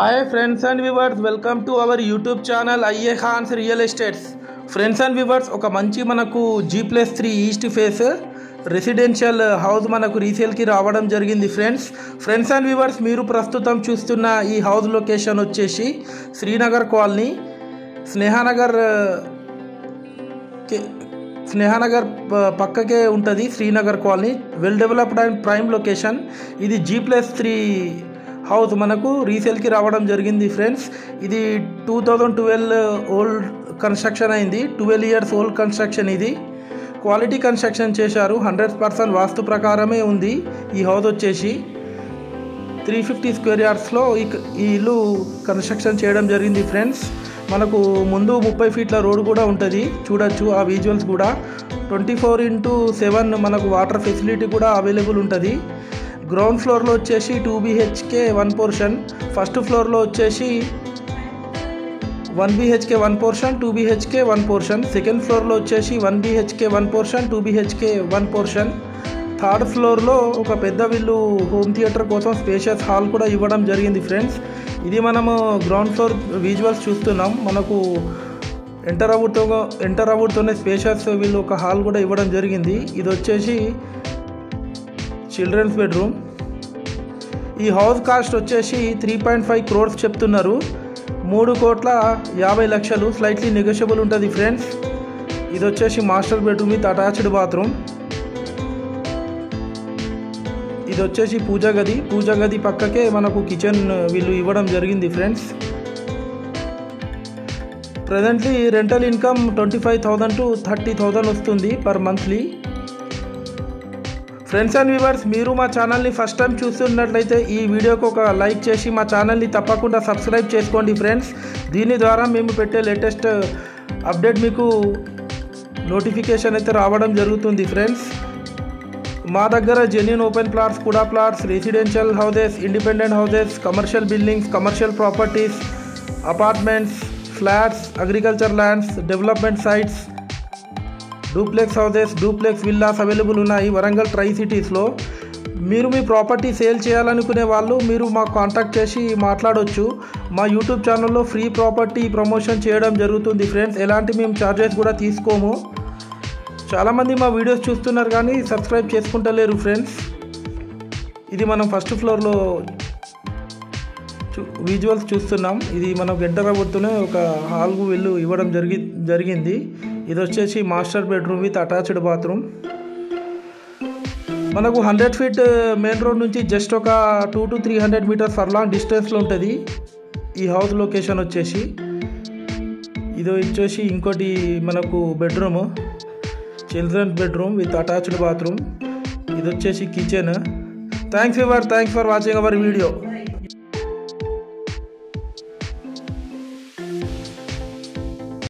Hi friends and viewers, welcome to our YouTube channel IA Khans Real Estates. Friends and viewers, ఒక మంచి మనకు G+3 east face residential house మనకు రీసేల్కి రావడం జరిగింది friends and viewers, మీరు ప్రస్తుతం చూస్తున్న ఈ హౌస్ లొకేషన్ వచ్చేసి శ్రీనగర్ కాలనీ, స్నేహానగర్ పక్కకే ఉంటుంది. Srinagar colony well developed and prime location. ఇది G+3 హౌస్ మనకు రీసేల్కి రావడం జరిగింది ఫ్రెండ్స్. ఇది 2012 ఓల్డ్ కన్స్ట్రక్షన్ అయింది. 12 ఇయర్స్ ఓల్డ్ కన్స్ట్రక్షన్. ఇది క్వాలిటీ కన్స్ట్రక్షన్ చేశారు. 100% వాస్తు ప్రకారమే ఉంది. ఈ హౌస్ వచ్చేసి 350 స్క్వేర్ యార్డ్స్లో ఈ ఇల్లు కన్స్ట్రక్షన్ చేయడం జరిగింది ఫ్రెండ్స్. మనకు ముందు 30 ఫీట్ల రోడ్ కూడా ఉంటుంది, చూడొచ్చు ఆ విజువల్స్ కూడా. 24/7 మనకు వాటర్ ఫెసిలిటీ కూడా అవైలబుల్ ఉంటుంది. గ్రౌండ్ ఫ్లోర్లో వచ్చేసి 2 BHK 1 పోర్షన్, ఫస్ట్ ఫ్లోర్లో వచ్చేసి 1 BHK 1 portion, 2 BHK 1 portion, second ఫ్లోర్లో వచ్చేసి 1 BHK 1 portion, 2 BHK 1 portion, third ఫ్లోర్లో ఒక పెద్ద విల్లు హోమ్ థియేటర్ కోసం స్పేషియస్ హాల్ కూడా ఇవ్వడం జరిగింది ఫ్రెండ్స్. ఇది మనము గ్రౌండ్ ఫ్లోర్ విజువల్స్ చూస్తున్నాం. మనకు ఎంటర్ అవుతూనే స్పేషియస్ వీళ్ళు ఒక హాల్ కూడా ఇవ్వడం జరిగింది. ఇది వచ్చేసి చిల్డ్రన్స్ బెడ్రూమ్. ఈ హౌస్ కాస్ట్ వచ్చేసి 3.5 crores చెప్తున్నారు. 3,50,00,000 స్లైట్లీ నెగోషియబుల్ ఉంటుంది ఫ్రెండ్స్. ఇది వచ్చేసి master bedroom with attached bathroom. ఇది వచ్చేసి పూజా గది పక్కకే మనకు కిచెన్ వీళ్ళు ఇవ్వడం జరిగింది friends. Presently rental income 25,000 to 30,000 వస్తుంది per monthly. Friends and viewers, మీరు మా ఛానల్ని ఫస్ట్ టైం చూస్తున్నట్లయితే ఈ వీడియోకి ఒక లైక్ చేసి మా ఛానల్ని తప్పకుండా సబ్స్క్రైబ్ చేసుకోండి ఫ్రెండ్స్. దీని ద్వారా మేము పెట్టే లేటెస్ట్ అప్డేట్ మీకు నోటిఫికేషన్ అయితే రావడం జరుగుతుంది ఫ్రెండ్స్. మా దగ్గర జెన్యూన్ ఓపెన్ ప్లాట్స్, కూడా plots, residential houses, independent houses, commercial buildings, commercial properties, apartments, flats, agriculture lands, development sites, duplex houses, duplex villas available ఉన్నాయి వరంగల్ ట్రై సిటీస్లో. మీరు మీ ప్రాపర్టీ సేల్ చేయాలనుకునే వాళ్ళు మీరు మాకు కాంటాక్ట్ చేసి మాట్లాడవచ్చు. మా యూట్యూబ్ ఛానల్లో ఫ్రీ ప్రాపర్టీ ప్రమోషన్ చేయడం జరుగుతుంది ఫ్రెండ్స్. ఎలాంటి మేము ఛార్జెస్ కూడా తీసుకోము. చాలామంది మా వీడియోస్ చూస్తున్నారు కానీ సబ్స్క్రైబ్ చేసుకుంటలేరు ఫ్రెండ్స్. ఇది మనం ఫస్ట్ ఫ్లోర్లో విజువల్స్ చూస్తున్నాం. ఇది మనకు ఎంటర్ అవుతూనే ఒక హాల్కు వెళ్ళు ఇవ్వడం జరిగింది. ఇది వచ్చేసి master bedroom with attached bathroom. మనకు 100 feet మెయిన్ రోడ్ నుంచి జస్ట్ ఒక 200 to 300 meters ఫర్లాంగ్ డిస్టెన్స్లో ఉంటుంది ఈ హౌస్ లొకేషన్ వచ్చేసి. ఇది వచ్చేసి ఇంకోటి మనకు bedroom, children's bedroom with attached bathroom. ఇది వచ్చేసి kitchen. Thanks for watching our video.